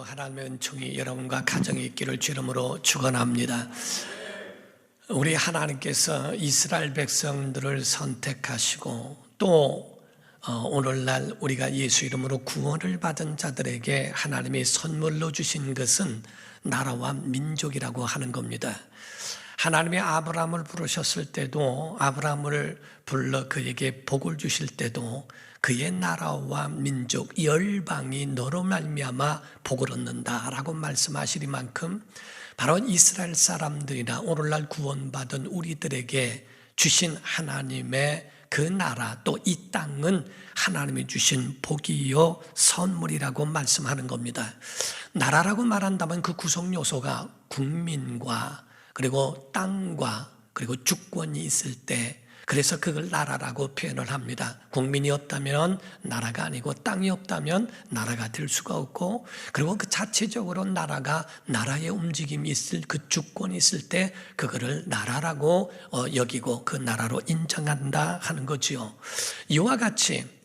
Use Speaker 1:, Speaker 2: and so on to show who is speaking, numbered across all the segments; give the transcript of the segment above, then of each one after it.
Speaker 1: 오늘도 하나님의 은총이 여러분과 가정에 있기를 주 이름으로 축원합니다. 우리 하나님께서 이스라엘 백성들을 선택하시고 또 오늘날 우리가 예수 이름으로 구원을 받은 자들에게 하나님이 선물로 주신 것은 나라와 민족이라고 하는 겁니다. 하나님이 아브라함을 부르셨을 때도, 아브라함을 불러 그에게 복을 주실 때도 그의 나라와 민족 열방이 너로 말미암아 복을 얻는다라고 말씀하시리만큼 바로 이스라엘 사람들이나 오늘날 구원받은 우리들에게 주신 하나님의 그 나라, 또 이 땅은 하나님이 주신 복이요 선물이라고 말씀하는 겁니다. 나라라고 말한다면 그 구성 요소가 국민과 그리고 땅과 그리고 주권이 있을 때, 그래서 그걸 나라라고 표현을 합니다. 국민이 없다면 나라가 아니고 땅이 없다면 나라가 될 수가 없고, 그리고 그 자체적으로 나라가 나라의 움직임이 있을, 그 주권이 있을 때 그거를 나라라고 여기고 그 나라로 인정한다 하는 거지요. 이와 같이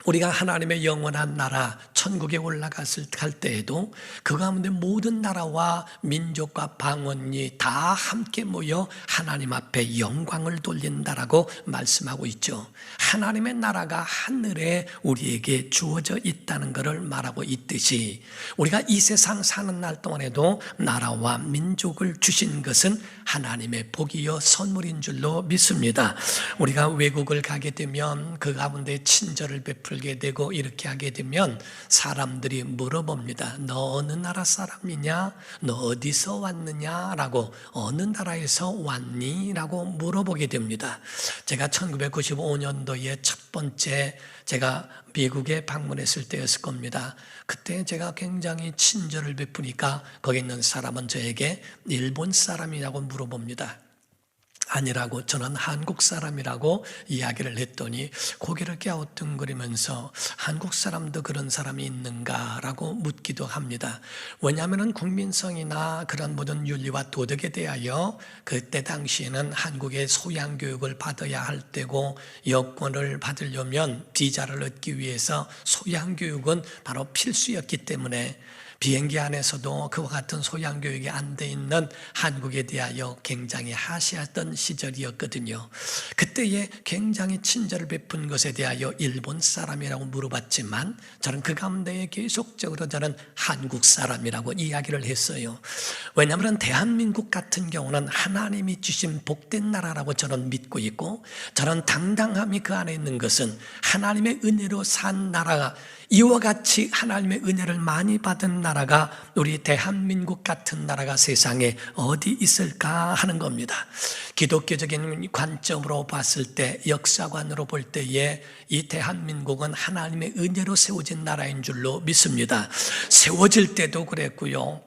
Speaker 1: 우리가 하나님의 영원한 나라 천국에 올라갔을 때에도 그 가운데 모든 나라와 민족과 방언이 다 함께 모여 하나님 앞에 영광을 돌린다라고 말씀하고 있죠. 하나님의 나라가 하늘에 우리에게 주어져 있다는 것을 말하고 있듯이 우리가 이 세상 사는 날 동안에도 나라와 민족을 주신 것은 하나님의 복이요 선물인 줄로 믿습니다. 우리가 외국을 가게 되면 그 가운데 친절을 베풀게 되고 이렇게 하게 되면 사람들이 물어봅니다. 너 어느 나라 사람이냐? 너 어디서 왔느냐? 라고, 어느 나라에서 왔니? 라고 물어보게 됩니다. 제가 1995년도에 첫 번째 제가 미국에 방문했을 때였을 겁니다. 그때 제가 굉장히 친절을 베푸니까 거기 있는 사람은 저에게 일본 사람이라고 물어봅니다. 아니라고, 저는 한국 사람이라고 이야기를 했더니 고개를 갸우뚱거리면서 한국 사람도 그런 사람이 있는가라고 묻기도 합니다. 왜냐하면 국민성이나 그런 모든 윤리와 도덕에 대하여 그때 당시에는 한국의 소양교육을 받아야 할 때고, 여권을 받으려면 비자를 얻기 위해서 소양교육은 바로 필수였기 때문에 비행기 안에서도 그와 같은 소양교육이 안 돼 있는 한국에 대하여 굉장히 하시했던 시절이었거든요. 그때에 굉장히 친절을 베푼 것에 대하여 일본 사람이라고 물어봤지만 저는 그 가운데 계속적으로 저는 한국 사람이라고 이야기를 했어요. 왜냐하면 대한민국 같은 경우는 하나님이 주신 복된 나라라고 저는 믿고 있고, 저는 당당함이 그 안에 있는 것은 하나님의 은혜로 산 나라가, 이와 같이 하나님의 은혜를 많이 받은 나라가, 우리 대한민국 같은 나라가 세상에 어디 있을까 하는 겁니다. 기독교적인 관점으로 봤을 때, 역사관으로 볼 때에 이 대한민국은 하나님의 은혜로 세워진 나라인 줄로 믿습니다. 세워질 때도 그랬고요,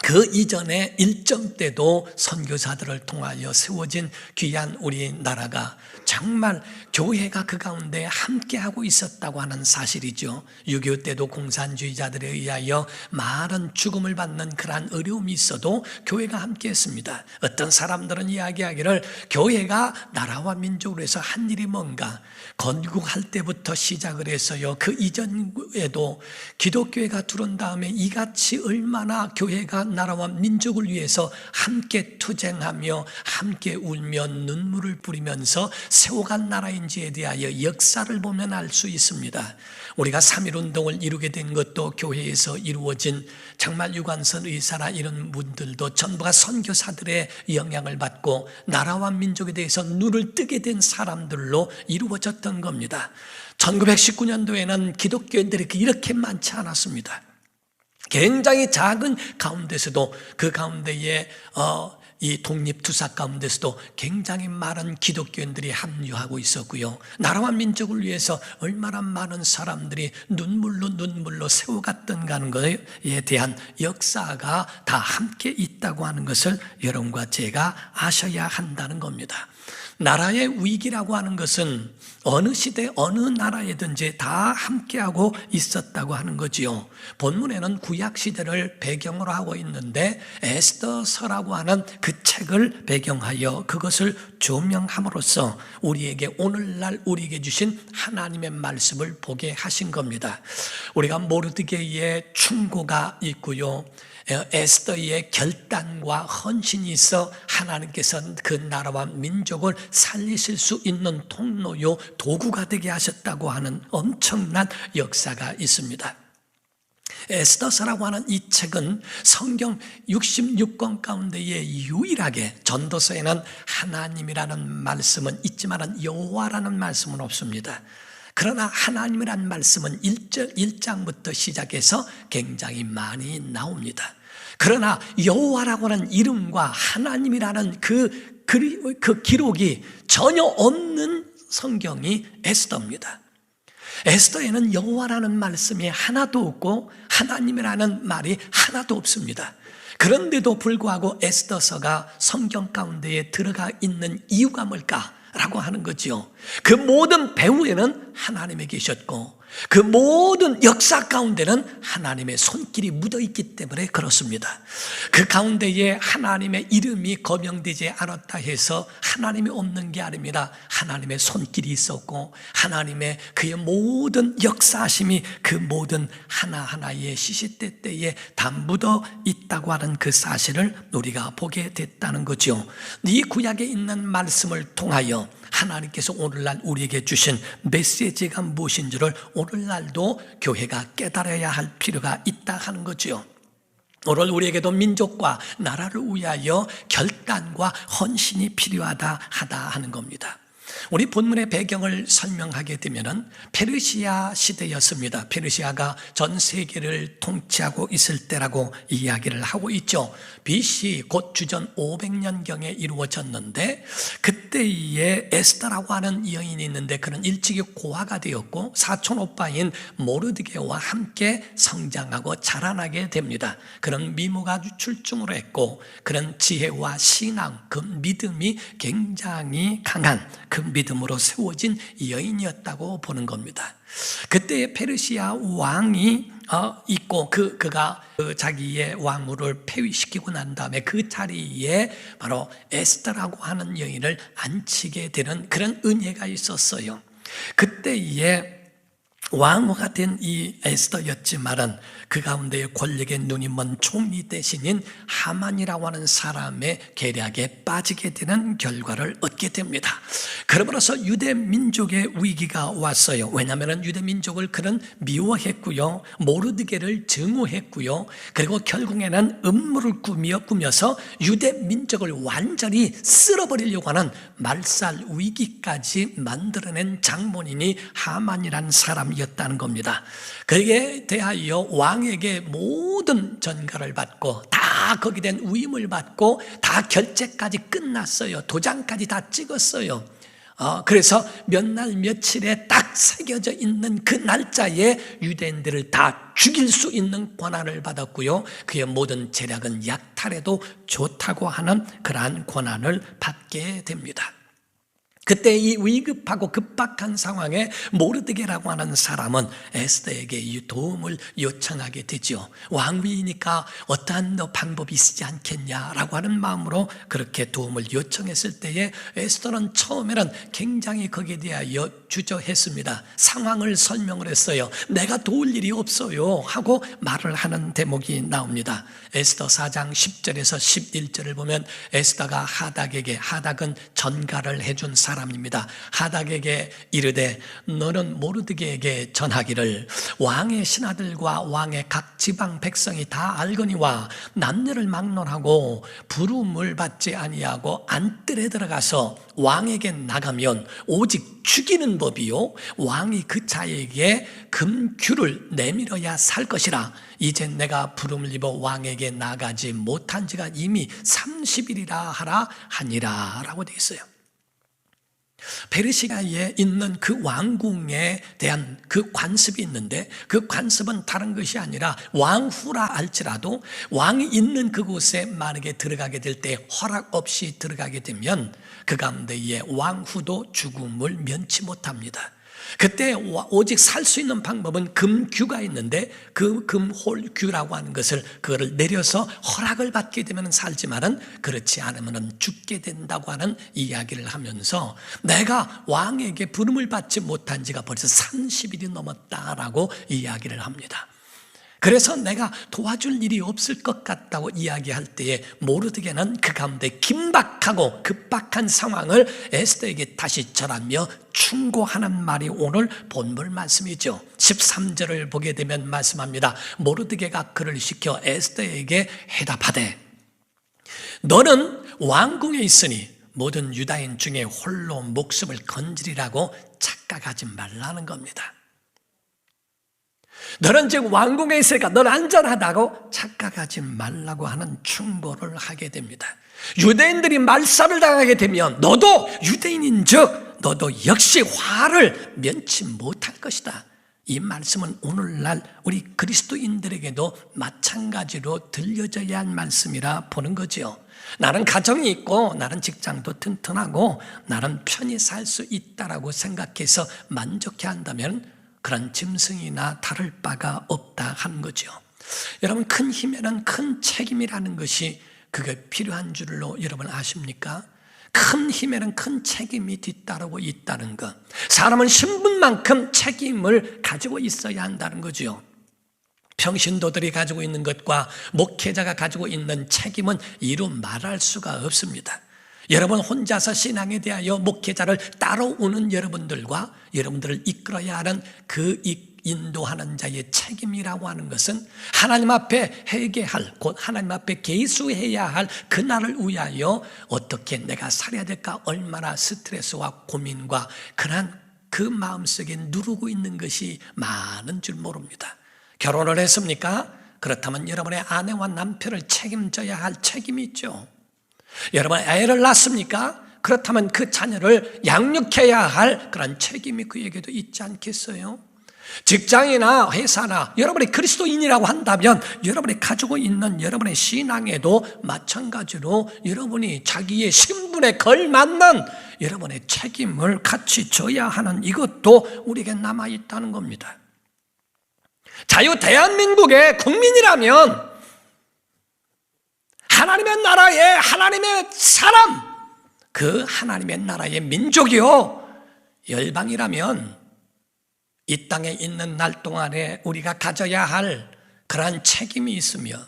Speaker 1: 그 이전에 일정 때도 선교사들을 통하여 세워진 귀한 우리나라가 정말 교회가 그 가운데 함께하고 있었다고 하는 사실이죠. 6.25 때도 공산주의자들에 의하여 많은 죽음을 받는 그러한 어려움이 있어도 교회가 함께했습니다. 어떤 사람들은 이야기하기를 교회가 나라와 민족으로 해서 한 일이 뭔가, 건국할 때부터 시작을 해서요, 그 이전에도 기독교회가 들어온 다음에 이같이 얼마나 교회가 나라와 민족을 위해서 함께 투쟁하며 함께 울며 눈물을 뿌리면서 세워간 나라인지에 대하여 역사를 보면 알 수 있습니다. 우리가 3.1운동을 이루게 된 것도 교회에서 이루어진, 정말 유관선 의사나 이런 분들도 전부가 선교사들의 영향을 받고 나라와 민족에 대해서 눈을 뜨게 된 사람들로 이루어졌던 겁니다. 1919년도에는 기독교인들이 이렇게 많지 않았습니다. 굉장히 작은 가운데서도 그 가운데에 이 독립투사 가운데서도 굉장히 많은 기독교인들이 합류하고 있었고요, 나라와 민족을 위해서 얼마나 많은 사람들이 눈물로 세워갔던가 하는 것에 대한 역사가 다 함께 있다고 하는 것을 여러분과 제가 아셔야 한다는 겁니다. 나라의 위기라고 하는 것은 어느 시대 어느 나라에든지 다 함께하고 있었다고 하는 거지요. 본문에는 구약 시대를 배경으로 하고 있는데 에스더서라고 하는 그 책을 배경하여 그것을 조명함으로써 우리에게 오늘날 우리에게 주신 하나님의 말씀을 보게 하신 겁니다. 우리가 모르드게의 충고가 있고요, 에스더의 결단과 헌신이 있어 하나님께서는 그 나라와 민족을 살리실 수 있는 통로요 도구가 되게 하셨다고 하는 엄청난 역사가 있습니다. 에스더서라고 하는 이 책은 성경 66권 가운데에 유일하게, 전도서에는 하나님이라는 말씀은 있지만 여호와라는 말씀은 없습니다. 그러나 하나님이라는 말씀은 1장부터 시작해서 굉장히 많이 나옵니다. 그러나 여호와라고 하는 이름과 하나님이라는 그 기록이 전혀 없는 성경이 에스더입니다. 에스더에는 여호와라는 말씀이 하나도 없고 하나님이라는 말이 하나도 없습니다. 그런데도 불구하고 에스더서가 성경 가운데에 들어가 있는 이유가 뭘까라고 하는 거지요. 그 모든 배후에는 하나님이 계셨고 그 모든 역사 가운데는 하나님의 손길이 묻어있기 때문에 그렇습니다. 그 가운데에 하나님의 이름이 거명되지 않았다 해서 하나님이 없는 게 아닙니다. 하나님의 손길이 있었고 하나님의 그의 모든 역사하심이 그 모든 하나하나의 시시때때에 다 묻어 있다고 하는 그 사실을 우리가 보게 됐다는 거죠. 이 구약에 있는 말씀을 통하여 하나님께서 오늘날 우리에게 주신 메시지가 무엇인지를 오늘날도 교회가 깨달아야 할 필요가 있다 하는 거죠. 오늘 우리에게도 민족과 나라를 위하여 결단과 헌신이 필요하다 하는 겁니다. 우리 본문의 배경을 설명하게 되면 페르시아 시대였습니다. 페르시아가 전 세계를 통치하고 있을 때라고 이야기를 하고 있죠. BC 곧 주전 500년경에 이루어졌는데 그때에 에스더라고 하는 여인이 있는데 그는 일찍이 고아가 되었고 사촌 오빠인 모르드게와 함께 성장하고 자라나게 됩니다. 그는 미모가 출중을 했고 그는 지혜와 신앙, 그 믿음이 굉장히 강한 그 믿음으로 세워진 여인이었다고 보는 겁니다. 그때 페르시아 왕이 있고 그가 자기의 왕후를 폐위시키고 난 다음에 그 자리에 바로 에스더라고 하는 여인을 앉히게 되는 그런 은혜가 있었어요. 그때에 왕후가 된 이 에스더였지만은 그 가운데 권력의 눈이 먼 총리 대신인 하만이라고 하는 사람의 계략에 빠지게 되는 결과를 얻게 됩니다. 그러므로서 유대 민족의 위기가 왔어요. 왜냐하면 유대 민족을 그는 미워했고요, 모르드게를 증오했고요, 그리고 결국에는 음모를 꾸며서 유대 민족을 완전히 쓸어버리려고 하는 말살 위기까지 만들어낸 장본인이 하만이라는 사람이었다는 겁니다. 그에 대하여 왕에게 모든 전가를 받고 다 거기에 대한 위임을 받고 다 결제까지 끝났어요. 도장까지 다 찍었어요. 그래서 몇 날 며칠에 딱 새겨져 있는 그 날짜에 유대인들을 다 죽일 수 있는 권한을 받았고요, 그의 모든 재력은 약탈해도 좋다고 하는 그러한 권한을 받게 됩니다. 그때 이 위급하고 급박한 상황에 모르드게라고 하는 사람은 에스더에게 이 도움을 요청하게 되죠. 왕위니까 어떠한 방법이 있지 않겠냐라고 하는 마음으로 그렇게 도움을 요청했을 때에 에스더는 처음에는 굉장히 거기에 대하여 주저했습니다. 상황을 설명을 했어요. 내가 도울 일이 없어요 하고 말을 하는 대목이 나옵니다. 에스더 4장 10절에서 11절을 보면 에스더가 하닥은 전가를 해준 사람입니다. 하닥에게 이르되 너는 모르드게에게 전하기를 왕의 신하들과 왕의 각 지방 백성이 다 알거니와 남녀를 막론하고 부름을 받지 아니하고 안뜰에 들어가서 왕에게 나가면 오직 죽이는 법이요 왕이 그 자에게 금규를 내밀어야 살 것이라. 이제 내가 부름을 입어 왕에게 나가지 못한 지가 이미 30일이라 하라 하니라 라고 되어 있어요. 페르시아에 있는 그 왕궁에 대한 그 관습이 있는데, 그 관습은 다른 것이 아니라 왕후라 할지라도 왕이 있는 그곳에 만약에 들어가게 될 때 허락 없이 들어가게 되면 그 가운데에 왕후도 죽음을 면치 못합니다. 그때 오직 살 수 있는 방법은 금규가 있는데, 그 금홀규라고 하는 것을 그거를 내려서 허락을 받게 되면 살지만은 그렇지 않으면 죽게 된다고 하는 이야기를 하면서, 내가 왕에게 부름을 받지 못한 지가 벌써 30일이 넘었다라고 이야기를 합니다. 그래서 내가 도와줄 일이 없을 것 같다고 이야기할 때에 모르드게는 그 가운데 긴박하고 급박한 상황을 에스더에게 다시 전하며 충고하는 말이 오늘 본문 말씀이죠. 13절을 보게 되면 말씀합니다. 모르드게가 그를 시켜 에스더에게 해답하되, 너는 왕궁에 있으니 모든 유다인 중에 홀로 목숨을 건지리라고 착각하지 말라는 겁니다. 너는 지금 왕궁에 있으니까 넌 안전하다고 착각하지 말라고 하는 충고를 하게 됩니다. 유대인들이 말살을 당하게 되면 너도 유대인인 즉 너도 역시 화를 면치 못할 것이다. 이 말씀은 오늘날 우리 그리스도인들에게도 마찬가지로 들려져야 할 말씀이라 보는 거죠. 나는 가정이 있고 나는 직장도 튼튼하고 나는 편히 살 수 있다라고 생각해서 만족해 한다면 그런 짐승이나 다를 바가 없다 하는 거죠. 여러분, 큰 힘에는 큰 책임이라는 것이 그게 필요한 줄로 여러분 아십니까? 큰 힘에는 큰 책임이 뒤따르고 있다는 것. 사람은 신분만큼 책임을 가지고 있어야 한다는 거죠. 평신도들이 가지고 있는 것과 목회자가 가지고 있는 책임은 이루 말할 수가 없습니다. 여러분 혼자서 신앙에 대하여 목회자를 따라오는 여러분들과 여러분들을 이끌어야 하는 그 인도하는 자의 책임이라고 하는 것은 하나님 앞에 회개할, 곧 하나님 앞에 계수해야 할 그날을 위하여 어떻게 내가 살아야 될까, 얼마나 스트레스와 고민과 그런 그 마음속에 누르고 있는 것이 많은 줄 모릅니다. 결혼을 했습니까? 그렇다면 여러분의 아내와 남편을 책임져야 할 책임이 있죠. 여러분 애를 낳습니까? 그렇다면 그 자녀를 양육해야 할 그런 책임이 그에게도 있지 않겠어요? 직장이나 회사나 여러분이 그리스도인이라고 한다면 여러분이 가지고 있는 여러분의 신앙에도 마찬가지로 여러분이 자기의 신분에 걸맞는 여러분의 책임을 같이 져야 하는 이것도 우리에게 남아있다는 겁니다. 자유 대한민국의 국민이라면 하나님의 나라에 하나님의 사람, 그 하나님의 나라의 민족이요 열방이라면 이 땅에 있는 날 동안에 우리가 가져야 할 그러한 책임이 있으며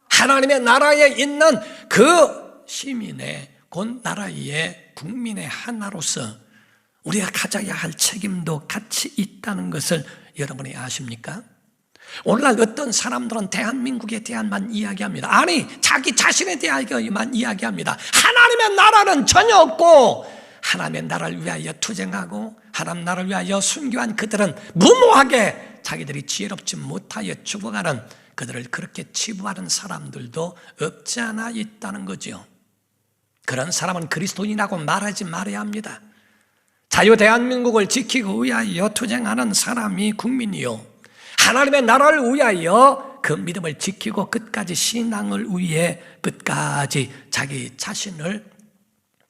Speaker 1: 하나님의 나라에 있는 그 시민의 곧 나라의 국민의 하나로서 우리가 가져야 할 책임도 같이 있다는 것을 여러분이 아십니까? 오늘날 어떤 사람들은 대한민국에 대한만 이야기합니다. 아니, 자기 자신에 대한만 이야기합니다. 하나님의 나라는 전혀 없고 하나님의 나라를 위하여 투쟁하고 하나님 나라를 위하여 순교한 그들은 무모하게 자기들이 지혜롭지 못하여 죽어가는 그들을 그렇게 치부하는 사람들도 없지 않아 있다는 거죠. 그런 사람은 그리스도인이라고 말하지 말아야 합니다. 자유 대한민국을 지키기 위하여 투쟁하는 사람이 국민이요 하나님의 나라를 위하여 그 믿음을 지키고 끝까지 신앙을 위해 끝까지 자기 자신을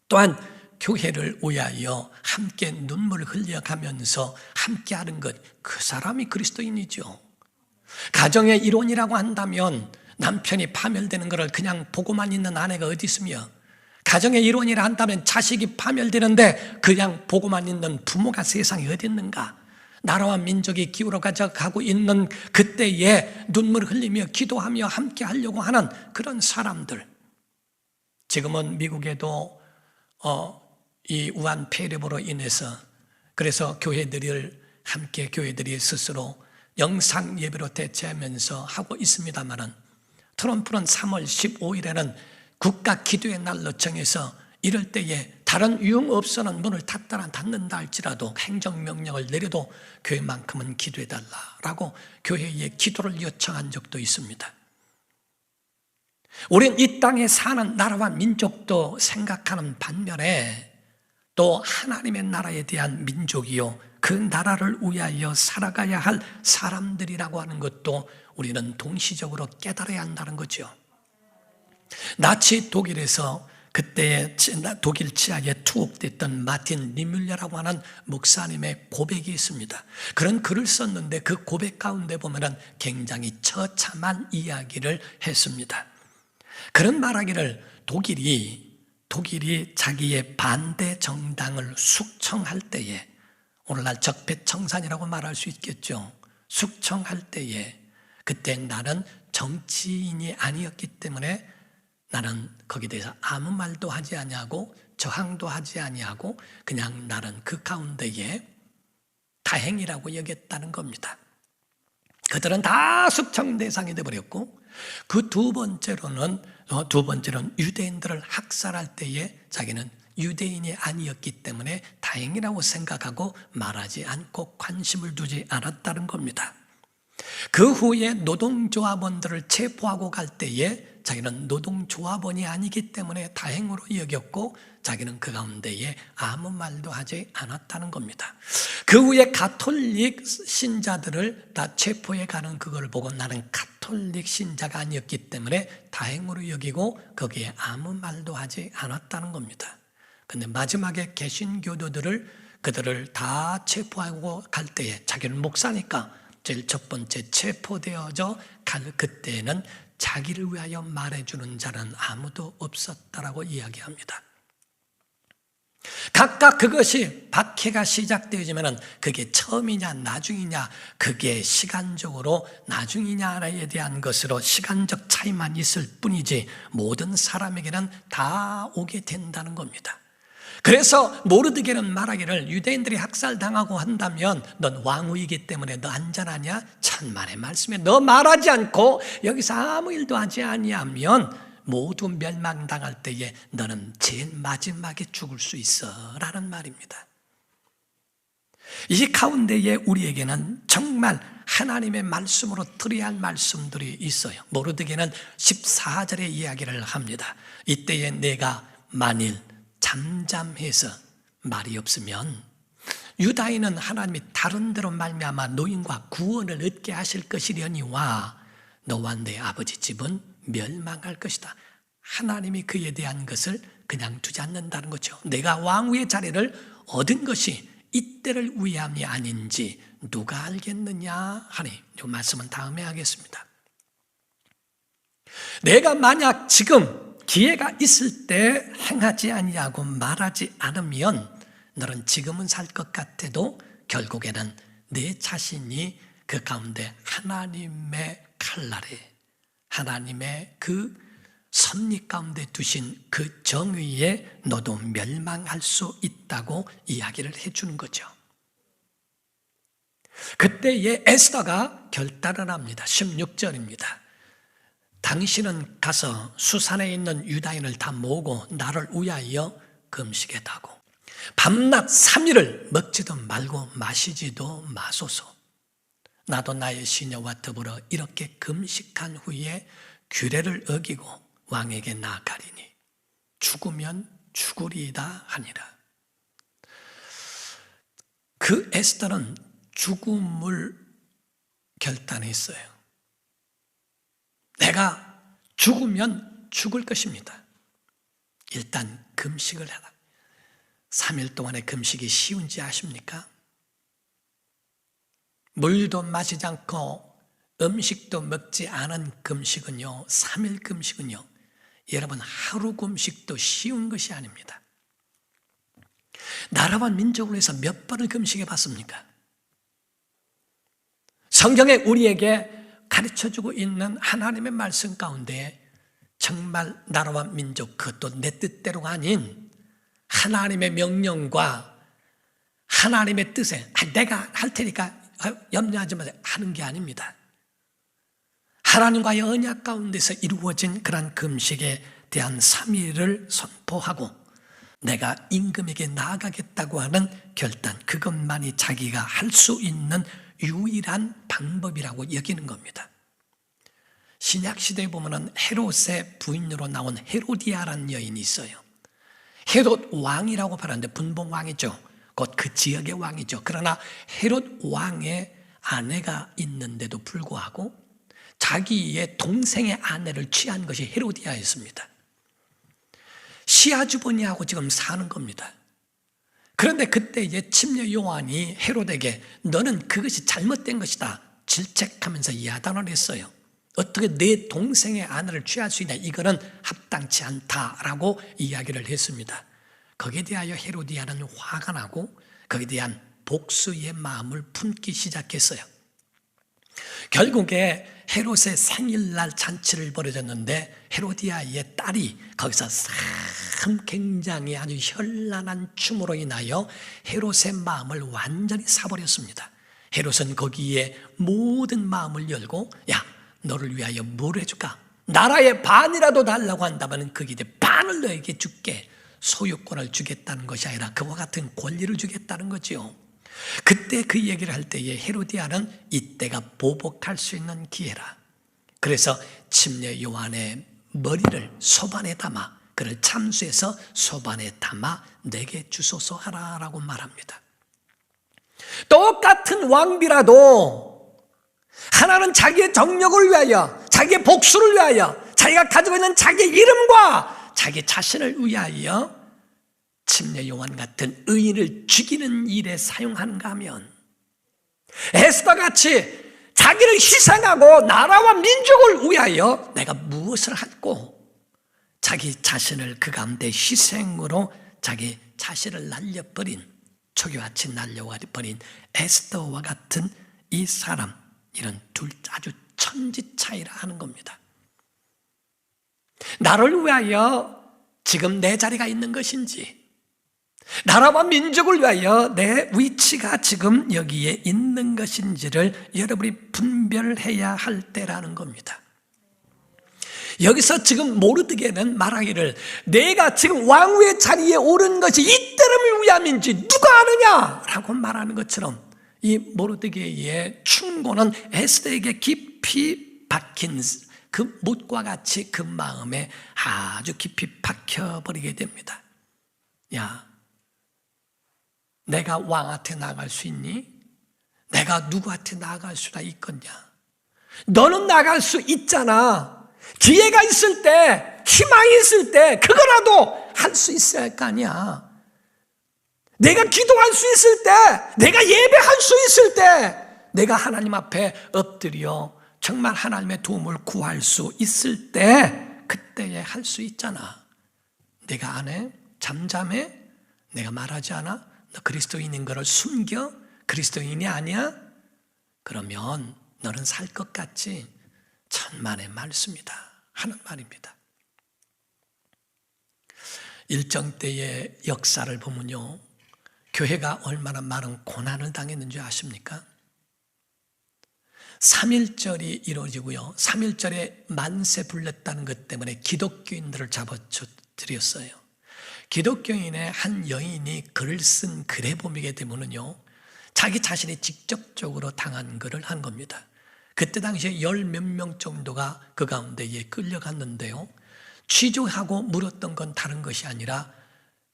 Speaker 1: 또한 교회를 위하여 함께 눈물을 흘려가면서 함께하는 것, 그 사람이 그리스도인이죠. 가정의 이론이라고 한다면 남편이 파멸되는 것을 그냥 보고만 있는 아내가 어디 있으며, 가정의 이론이라 한다면 자식이 파멸되는데 그냥 보고만 있는 부모가 세상에 어디 있는가. 나라와 민족이 기울어 가고 있는 그때에 눈물을 흘리며 기도하며 함께 하려고 하는 그런 사람들. 지금은 미국에도 이 우한 폐렴으로 인해서 그래서 교회들이 스스로 영상 예배로 대체하면서 하고 있습니다만은 트럼프는 3월 15일에는 국가 기도의 날로 정해서 이럴 때에 다른 유흥업소는 문을 닫는다 할지라도 행정명령을 내려도 교회만큼은 기도해달라라고 교회에 기도를 요청한 적도 있습니다. 우린 이 땅에 사는 나라와 민족도 생각하는 반면에 또 하나님의 나라에 대한 민족이요, 그 나라를 위하여 살아가야 할 사람들이라고 하는 것도 우리는 동시적으로 깨달아야 한다는 거죠. 나치 독일에서 그때 독일 치하에 투옥됐던 마틴 리뮬러라고 하는 목사님의 고백이 있습니다. 그런 글을 썼는데 그 고백 가운데 보면 굉장히 처참한 이야기를 했습니다. 그런 말하기를 독일이 자기의 반대 정당을 숙청할 때에, 오늘날 적폐청산이라고 말할 수 있겠죠. 숙청할 때에 그때 나는 정치인이 아니었기 때문에 나는 거기에 대해서 아무 말도 하지 아니하고 저항도 하지 아니하고 그냥 나는 그 가운데에 다행이라고 여겼다는 겁니다. 그들은 다 숙청 대상이 되어버렸고, 그 두 번째로는 유대인들을 학살할 때에 자기는 유대인이 아니었기 때문에 다행이라고 생각하고 말하지 않고 관심을 두지 않았다는 겁니다. 그 후에 노동조합원들을 체포하고 갈 때에 자기는 노동조합원이 아니기 때문에 다행으로 여겼고 자기는 그 가운데에 아무 말도 하지 않았다는 겁니다. 그 후에 가톨릭 신자들을 다 체포해 가는 그걸 보고 나는 가톨릭 신자가 아니었기 때문에 다행으로 여기고 거기에 아무 말도 하지 않았다는 겁니다. 근데 마지막에 그들을 다 체포하고 갈 때에 자기는 목사니까 제일 첫 번째 체포되어져 갈 그때에는 자기를 위하여 말해주는 자는 아무도 없었다라고 이야기합니다. 각각 그것이 박해가 시작되어지면 그게 처음이냐 나중이냐, 그게 시간적으로 나중이냐에 대한 것으로 시간적 차이만 있을 뿐이지 모든 사람에게는 다 오게 된다는 겁니다. 그래서 모르드게는 말하기를 유대인들이 학살당하고 한다면 넌 왕후이기 때문에 너 안전하냐? 천만의 말씀에 너 말하지 않고 여기서 아무 일도 하지 아니하면 모두 멸망당할 때에 너는 제일 마지막에 죽을 수 있어 라는 말입니다. 이 가운데에 우리에게는 정말 하나님의 말씀으로 들어야 할 말씀들이 있어요. 모르드게는 14절의 이야기를 합니다. 이때에 내가 만일 잠잠해서 말이 없으면 유다인은 하나님이 다른 데로 말미암아 노인과 구원을 얻게 하실 것이려니와 너와 내 아버지 집은 멸망할 것이다. 하나님이 그에 대한 것을 그냥 두지 않는다는 거죠. 내가 왕후의 자리를 얻은 것이 이때를 위함이 아닌지 누가 알겠느냐 하니, 이 말씀은 다음에 하겠습니다. 내가 만약 지금 기회가 있을 때 행하지 아니하고 말하지 않으면 너는 지금은 살 것 같아도 결국에는 내 자신이 그 가운데 하나님의 칼날에, 하나님의 그 섭리 가운데 두신 그 정의에 너도 멸망할 수 있다고 이야기를 해주는 거죠. 그때에 에스더가 결단을 합니다. 16절입니다. 당신은 가서 수산에 있는 유다인을 다 모으고 나를 위하여 금식했다고 밤낮 3일을 먹지도 말고 마시지도 마소서. 나도 나의 시녀와 더불어 이렇게 금식한 후에 규례를 어기고 왕에게 나아가리니 죽으면 죽으리이다 하니라. 그 에스더는 죽음을 결단했어요. 내가 죽으면 죽을 것입니다. 일단 금식을 해라. 3일 동안의 금식이 쉬운지 아십니까? 물도 마시지 않고 음식도 먹지 않은 금식은요, 3일 금식은요, 여러분 하루 금식도 쉬운 것이 아닙니다. 나라와 민족을 위해서 몇 번을 금식해 봤습니까? 성경에 우리에게 가르쳐주고 있는 하나님의 말씀 가운데 정말 나라와 민족, 그것도 내 뜻대로가 아닌 하나님의 명령과 하나님의 뜻에 내가 할 테니까 염려하지 마세요 하는 게 아닙니다. 하나님과의 언약 가운데서 이루어진 그런 금식에 대한 3일을 선포하고 내가 임금에게 나아가겠다고 하는 결단, 그것만이 자기가 할 수 있는 유일한 방법이라고 여기는 겁니다. 신약시대에 보면 헤롯의 부인으로 나온 헤로디아라는 여인이 있어요. 헤롯 왕이라고 말하는데 분봉 왕이죠. 곧 그 지역의 왕이죠. 그러나 헤롯 왕의 아내가 있는데도 불구하고 자기의 동생의 아내를 취한 것이 헤로디아였습니다. 시아주버니하고 지금 사는 겁니다. 그런데 그때 이제 침례 요한이 헤롯에게 너는 그것이 잘못된 것이다 질책하면서 야단을 했어요. 어떻게 내 동생의 아내를 취할 수 있냐, 이거는 합당치 않다라고 이야기를 했습니다. 거기에 대하여 헤로디아는 화가 나고 거기에 대한 복수의 마음을 품기 시작했어요. 결국에 헤롯의 생일날 잔치를 벌여졌는데 헤로디아의 딸이 거기서 참 굉장히 아주 현란한 춤으로 인하여 헤롯의 마음을 완전히 사버렸습니다. 헤롯은 거기에 모든 마음을 열고 야, 너를 위하여 뭘 해줄까? 나라의 반이라도 달라고 한다면 그게 이제 반을 너에게 줄게. 소유권을 주겠다는 것이 아니라 그와 같은 권리를 주겠다는 거지요. 그때 그 얘기를 할 때에 헤로디아는 이때가 보복할 수 있는 기회라. 그래서 침례 요한의 머리를 소반에 담아 그를 참수해서 소반에 담아 내게 주소서 하라라고 말합니다. 똑같은 왕비라도 하나는 자기의 정력을 위하여, 자기의 복수를 위하여, 자기가 가지고 있는 자기의 이름과 자기 자신을 위하여 침례 요한 같은 의인을 죽이는 일에 사용하는가 하면 에스더 같이 자기를 희생하고 나라와 민족을 위하여 내가 무엇을 하고 자기 자신을 그 가운데 희생으로 자기 자신을 날려버린, 초기같이 날려버린 에스더와 같은 이 사람, 이런 둘 아주 천지 차이라 하는 겁니다. 나를 위하여 지금 내 자리가 있는 것인지, 나라와 민족을 위하여 내 위치가 지금 여기에 있는 것인지를 여러분이 분별해야 할 때라는 겁니다. 여기서 지금 모르드게는 말하기를 내가 지금 왕후의 자리에 오른 것이 이 때름을 위함인지 누가 아느냐 라고 말하는 것처럼 이 모르드게의 충고는 에스더에게 깊이 박힌 그 못과 같이 그 마음에 아주 깊이 박혀버리게 됩니다. 야, 내가 왕한테 나갈 수 있니? 내가 누구한테 나갈 수가 있겠냐? 너는 나갈 수 있잖아. 기회가 있을 때, 희망이 있을 때 그거라도 할 수 있어야 할 거 아니야. 내가 기도할 수 있을 때, 내가 예배할 수 있을 때, 내가 하나님 앞에 엎드려 정말 하나님의 도움을 구할 수 있을 때 그때에 할 수 있잖아. 내가 안 해? 잠잠해? 내가 말하지 않아? 너 그리스도인인 거를 숨겨? 그리스도인이 아니야? 그러면 너는 살 것 같지? 천만의 말씀이다 하는 말입니다. 일정 때의 역사를 보면요, 교회가 얼마나 많은 고난을 당했는지 아십니까? 3.1절이 이루어지고요, 3.1절에 만세 불렸다는 것 때문에 기독교인들을 잡아들였어요. 기독교인의 한 여인이 글을 쓴 글에 보게 되면요, 자기 자신이 직접적으로 당한 글을 한 겁니다. 그때 당시에 10몇 명 정도가 그 가운데에 끌려갔는데요, 취조하고 물었던 건 다른 것이 아니라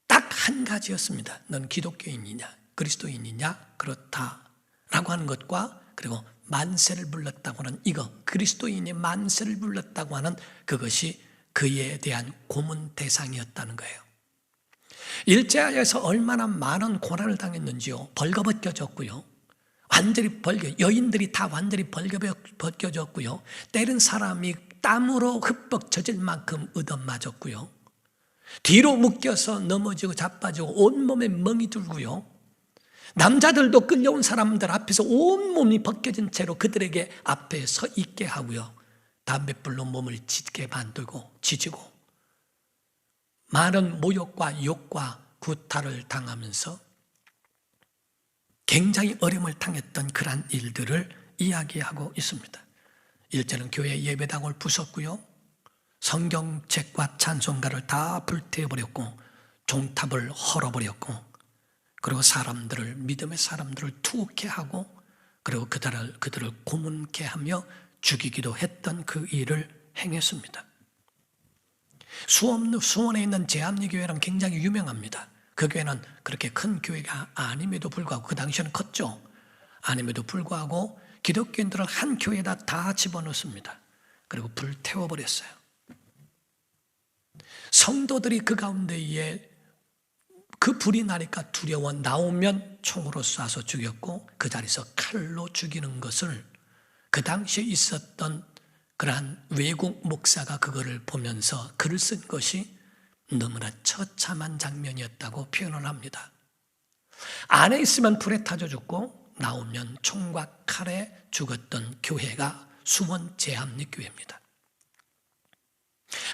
Speaker 1: 딱 한 가지였습니다. 넌 기독교인이냐 그리스도인이냐? 그렇다라고 하는 것과, 그리고 만세를 불렀다고 하는 이거, 그리스도인이 만세를 불렀다고 하는 그것이 그에 대한 고문 대상이었다는 거예요. 일제하에서 얼마나 많은 고난을 당했는지요. 벌거벗겨졌고요, 완전히 여인들이 다 완전히 벌거벗겨졌고요, 때린 사람이 땀으로 흠뻑 젖을 만큼 얻어맞았고요, 뒤로 묶여서 넘어지고 자빠지고 온몸에 멍이 들고요, 남자들도 끌려온 사람들 앞에서 온몸이 벗겨진 채로 그들에게 앞에 서 있게 하고요, 담뱃불로 몸을 짙게 만들고 지지고 많은 모욕과 욕과 구타를 당하면서 굉장히 어려움을 당했던 그러한 일들을 이야기하고 있습니다. 일제는 교회 예배당을 부쉈고요, 성경책과 찬송가를 다 불태워버렸고 종탑을 헐어버렸고, 그리고 사람들을, 믿음의 사람들을 투옥해 하고, 그리고 그들을 고문케 하며 죽이기도 했던 그 일을 행했습니다. 수원에 있는 제암리교회는 굉장히 유명합니다. 그 교회는 그렇게 큰 교회가 아님에도 불구하고, 그 당시에는 컸죠. 아님에도 불구하고 기독교인들을 한 교회에다 다 집어넣습니다. 그리고 불태워버렸어요. 성도들이 그 가운데에 그 불이 나니까 두려워 나오면 총으로 쏴서 죽였고, 그 자리에서 칼로 죽이는 것을 그 당시에 있었던 그러한 외국 목사가 그거를 보면서 글을 쓴 것이 너무나 처참한 장면이었다고 표현을 합니다. 안에 있으면 불에 타져 죽고 나오면 총과 칼에 죽었던 교회가 수원 제암리교회입니다.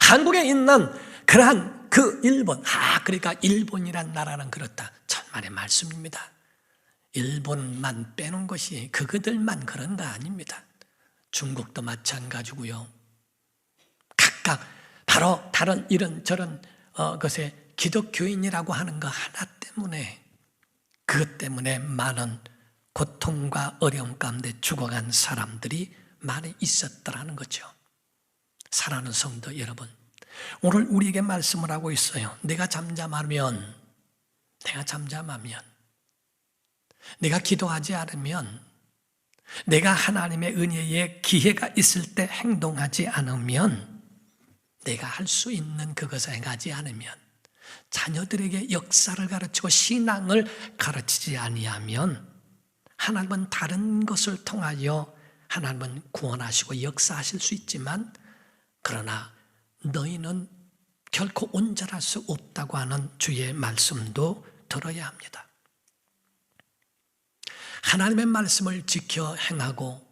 Speaker 1: 한국에 있는 그러한 그 일본, 그러니까 일본이란 나라는 그렇다. 천만의 말씀입니다. 일본만 빼놓은 것이 그들만 그런 거 아닙니다. 중국도 마찬가지고요. 각각 바로 다른 이런 저런 것에 기독교인이라고 하는 거 하나 때문에, 그것 때문에 많은 고통과 어려움 가운데 죽어간 사람들이 많이 있었더라는 거죠. 사랑하는 성도 여러분, 오늘 우리에게 말씀을 하고 있어요. 내가 잠잠하면, 내가 기도하지 않으면, 내가 하나님의 은혜에 기회가 있을 때 행동하지 않으면, 내가 할 수 있는 그것을 행하지 않으면, 자녀들에게 역사를 가르치고 신앙을 가르치지 아니하면, 하나님은 다른 것을 통하여 하나님은 구원하시고 역사하실 수 있지만, 그러나 너희는 결코 온전할 수 없다고 하는 주의 말씀도 들어야 합니다. 하나님의 말씀을 지켜 행하고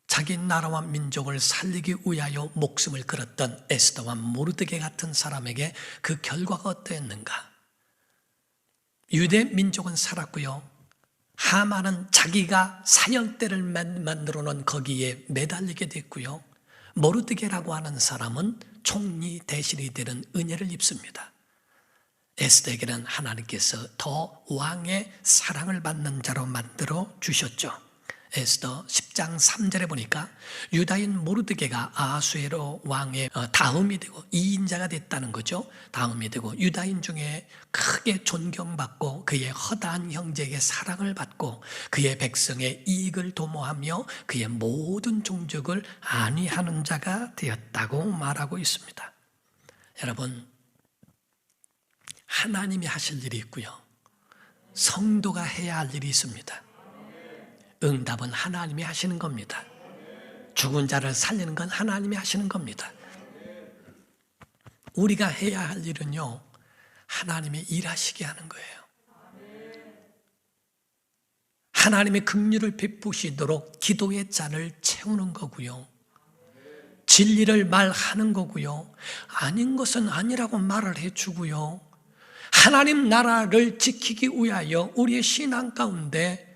Speaker 1: 자기 나라와 민족을 살리기 위하여 목숨을 걸었던 에스더와 모르드게 같은 사람에게 그 결과가 어떠했는가? 유대 민족은 살았고요. 하만은 자기가 사형대를 만들어 놓은 거기에 매달리게 됐고요. 모르드게라고 하는 사람은 총리 대신이 되는 은혜를 입습니다. 에스더에게는 하나님께서 더 왕의 사랑을 받는 자로 만들어 주셨죠. 에스더 10장 3절에 보니까 유다인 모르드게가 아하수에로 왕의 다음이 되고 2인자가 됐다는 거죠. 다음이 되고 유다인 중에 크게 존경받고 그의 허다한 형제에게 사랑을 받고 그의 백성의 이익을 도모하며 그의 모든 종족을 안위하는 자가 되었다고 말하고 있습니다. 여러분, 하나님이 하실 일이 있고요, 성도가 해야 할 일이 있습니다. 응답은 하나님이 하시는 겁니다. 죽은 자를 살리는 건 하나님이 하시는 겁니다. 우리가 해야 할 일은요, 하나님이 일하시게 하는 거예요. 하나님의 긍휼을 베푸시도록 기도의 잔을 채우는 거고요, 진리를 말하는 거고요, 아닌 것은 아니라고 말을 해주고요, 하나님 나라를 지키기 위하여 우리의 신앙 가운데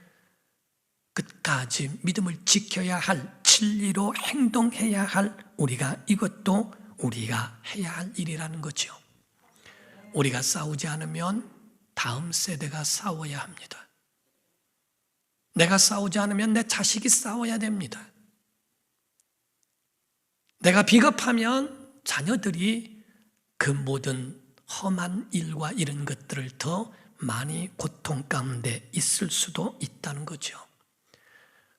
Speaker 1: 끝까지 믿음을 지켜야 할, 진리로 행동해야 할 이것도 우리가 해야 할 일이라는 거죠. 우리가 싸우지 않으면 다음 세대가 싸워야 합니다. 내가 싸우지 않으면 내 자식이 싸워야 됩니다. 내가 비겁하면 자녀들이 그 모든 험한 일과 이런 것들을 더 많이 고통 가운데 있을 수도 있다는 거죠.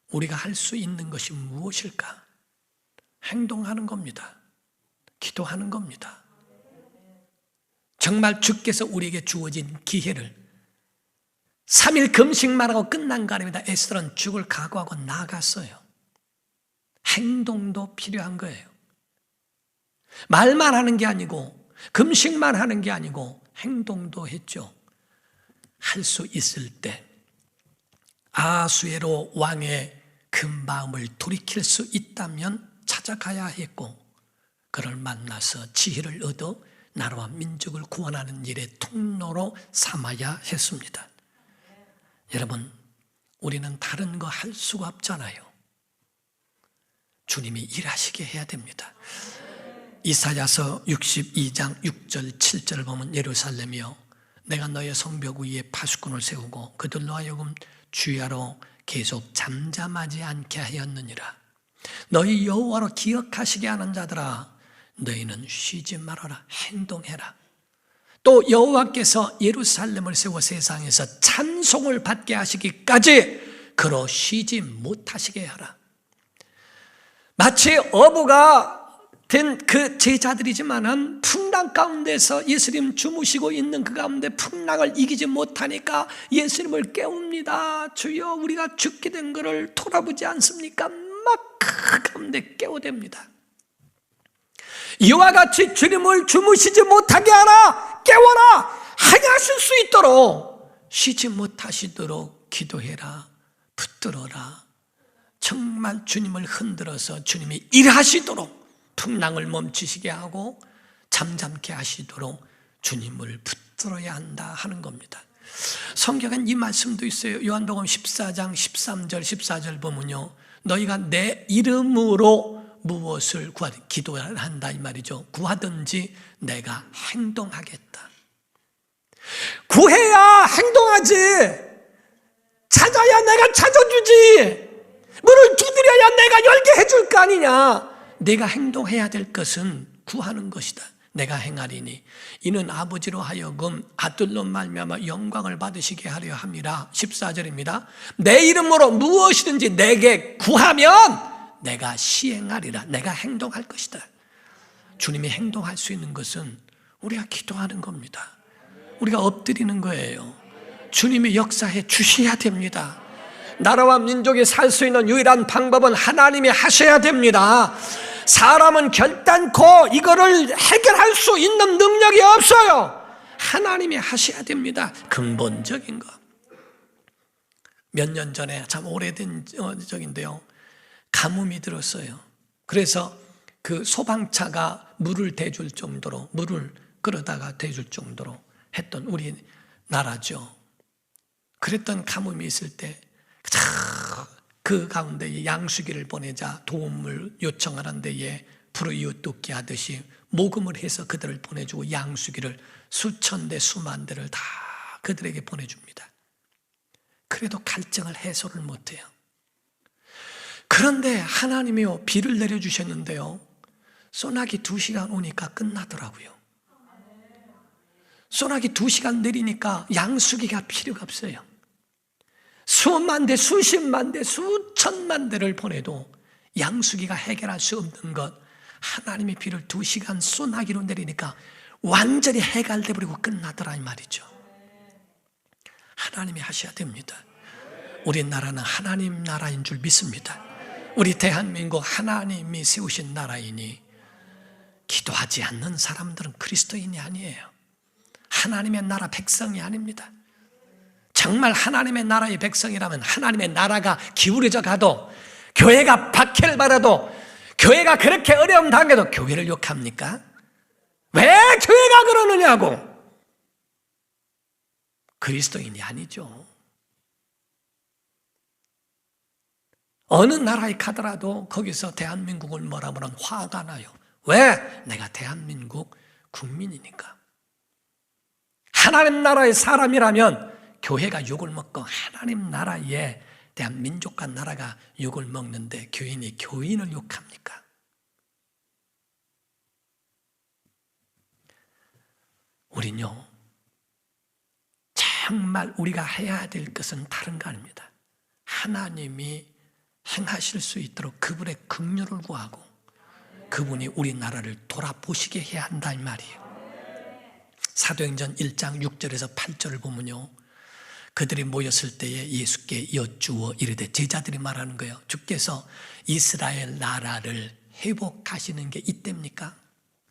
Speaker 1: 우리가 할 수 있는 것이 무엇일까? 행동하는 겁니다. 기도하는 겁니다. 정말 주께서 우리에게 주어진 기회를 3일 금식만 하고 끝난 거 아닙니다. 에스더는 죽을 각오하고 나갔어요. 행동도 필요한 거예요. 말만 하는 게 아니고 금식만 하는 게 아니고 행동도 했죠. 할 수 있을 때 아하수에로 왕의 그 마음을 돌이킬 수 있다면 찾아가야 했고, 그를 만나서 지혜를 얻어 나라와 민족을 구원하는 일의 통로로 삼아야 했습니다. 여러분, 우리는 다른 거 할 수가 없잖아요. 주님이 일하시게 해야 됩니다. 이사야서 62장 6절 7절을 보면 예루살렘이여 내가 너의 성벽 위에 파수꾼을 세우고 그들로 하여금 주야로 계속 잠잠하지 않게 하였느니라. 너희 여호와로 기억하시게 하는 자들아, 너희는 쉬지 말아라. 행동해라. 또 여호와께서 예루살렘을 세워 세상에서 찬송을 받게 하시기까지 그로 쉬지 못하시게 하라. 마치 어부가 된 그 제자들이지만은 풍랑 가운데서 예수님 주무시고 있는 그 가운데 풍랑을 이기지 못하니까 예수님을 깨웁니다. 주여, 우리가 죽게 된 것을 돌아보지 않습니까? 막 그 가운데 깨워댑니다. 이와 같이 주님을 주무시지 못하게 하라, 깨워라, 행하실 수 있도록, 쉬지 못하시도록 기도해라, 붙들어라. 정말 주님을 흔들어서 주님이 일하시도록 풍랑을 멈추시게 하고 잠잠케 하시도록 주님을 붙들어야 한다 하는 겁니다. 성경엔 이 말씀도 있어요. 요한복음 14장 13절 14절 보면요, 너희가 내 이름으로 무엇을 기도한다 이 말이죠. 구하든지 내가 행동하겠다. 구해야 행동하지, 찾아야 내가 찾아주지, 문을 두드려야 내가 열게 해줄 거 아니냐. 내가 행동해야 될 것은 구하는 것이다. 내가 행하리니 이는 아버지로 하여금 아들로 말미암아 영광을 받으시게 하려 함이라. 14절입니다. 내 이름으로 무엇이든지 내게 구하면 내가 시행하리라. 내가 행동할 것이다. 주님이 행동할 수 있는 것은 우리가 기도하는 겁니다. 우리가 엎드리는 거예요. 주님이 역사해 주셔야 됩니다. 나라와 민족이 살 수 있는 유일한 방법은 하나님이 하셔야 됩니다. 사람은 결단코 이거를 해결할 수 있는 능력이 없어요. 하나님이 하셔야 됩니다. 근본적인 거. 몇 년 전에, 참 오래된 적인데요, 가뭄이 들었어요. 그래서 그 소방차가 물을 대줄 정도로, 물을 끌어다가 대줄 정도로 했던 우리 나라죠. 그랬던 가뭄이 있을 때 그 가운데 양수기를 보내자 도움을 요청하는 데에 불의웃돕기 하듯이 모금을 해서 그들을 보내주고 양수기를 수천 대 수만 대를 다 그들에게 보내줍니다. 그래도 갈증을 해소를 못해요. 그런데 하나님이요, 비를 내려주셨는데요, 소나기 2시간 오니까 끝나더라고요. 소나기 2시간 내리니까 양수기가 필요가 없어요. 수만 대, 수십만 대, 수천만 대를 보내도 양수기가 해결할 수 없는 것, 하나님의 비를 2시간 소나기로 내리니까 완전히 해결돼 버리고 끝나더라 이 말이죠. 하나님이 하셔야 됩니다. 우리 나라는 하나님 나라인 줄 믿습니다. 우리 대한민국 하나님이 세우신 나라이니 기도하지 않는 사람들은 그리스도인이 아니에요. 하나님의 나라 백성이 아닙니다. 정말 하나님의 나라의 백성이라면 하나님의 나라가 기울어져 가도, 교회가 박해를 받아도, 교회가 그렇게 어려움 당해도 교회를 욕합니까? 왜 교회가 그러느냐고. 그리스도인이 아니죠. 어느 나라에 가더라도 거기서 대한민국을 뭐라 그러면 화가 나요. 왜? 내가 대한민국 국민이니까. 하나님 나라의 사람이라면 교회가 욕을 먹고 하나님 나라에 대한 민족과 나라가 욕을 먹는데 교인이 교인을 욕합니까? 우린요, 정말 우리가 해야 될 것은 다른 거 아닙니다. 하나님이 행하실 수 있도록 그분의 긍휼을 구하고 그분이 우리나라를 돌아보시게 해야 한다 이 말이에요. 사도행전 1장 6절에서 8절을 보면요, 그들이 모였을 때에 예수께 여쭈어 이르되, 제자들이 말하는 거예요. 주께서 이스라엘 나라를 회복하시는 게 이때입니까?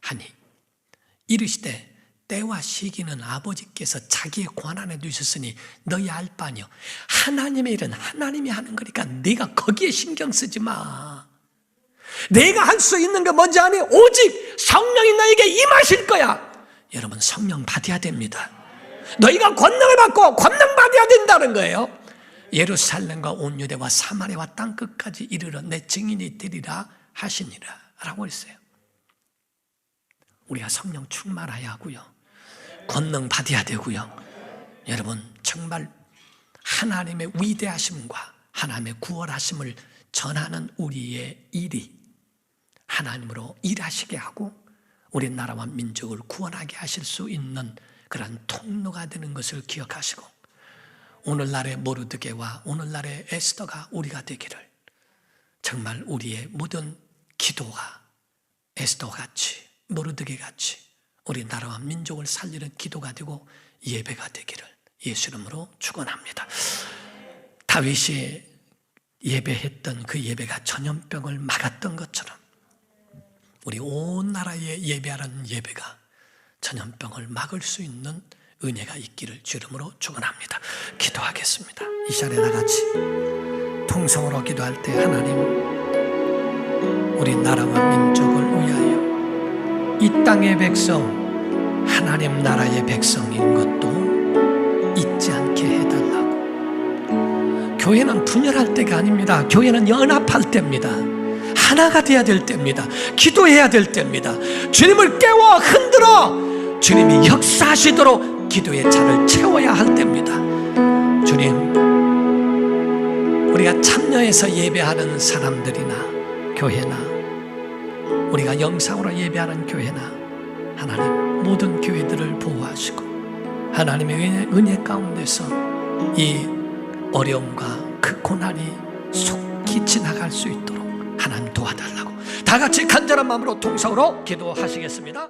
Speaker 1: 하니 이르시되, 때와 시기는 아버지께서 자기의 권한에 두셨으니 너희 알 바 아니요. 하나님의 일은 하나님이 하는 거니까 네가 거기에 신경 쓰지 마. 내가 할 수 있는 게 뭔지 아니? 오직 성령이 너에게 임하실 거야. 여러분, 성령 받아야 됩니다. 너희가 권능을 받고 권능 받아야 된다는 거예요. 예루살렘과 온 유대와 사마리아와 땅 끝까지 이르러 내 증인이 되리라 하시니라 라고 했어요. 우리가 성령 충만해야 하고요, 권능 받아야 되고요. 여러분, 정말 하나님의 위대하심과 하나님의 구원하심을 전하는 우리의 일이 하나님으로 일하시게 하고 우리 나라와 민족을 구원하게 하실 수 있는 그러한 통로가 되는 것을 기억하시고 오늘날의 모르드게와 오늘날의 에스더가 우리가 되기를, 정말 우리의 모든 기도가 에스더같이 모르드게같이 우리 나라와 민족을 살리는 기도가 되고 예배가 되기를 예수 이름으로 축원합니다. 다윗이 예배했던 그 예배가 전염병을 막았던 것처럼 우리 온 나라에 예배하는 예배가 전염병을 막을 수 있는 은혜가 있기를 주 이름으로 축원합니다. 기도하겠습니다. 이 시간에 나같이 통성으로 기도할 때 하나님, 우리 나라와 민족을 위하여 이 땅의 백성, 하나님 나라의 백성인 것도 잊지 않게 해달라고. 교회는 분열할 때가 아닙니다. 교회는 연합할 때입니다. 하나가 되어야 될 때입니다. 기도해야 될 때입니다. 주님을 깨워 흔들어 주님이 역사하시도록 기도의 잔을 채워야 할 때입니다. 주님, 우리가 참여해서 예배하는 사람들이나 교회나 우리가 영상으로 예배하는 교회나 하나님 모든 교회들을 보호하시고 하나님의 은혜 가운데서 이 어려움과 그 고난이 속히 지나갈 수 있도록 하나님 도와달라고 다 같이 간절한 마음으로 통성으로 기도하시겠습니다.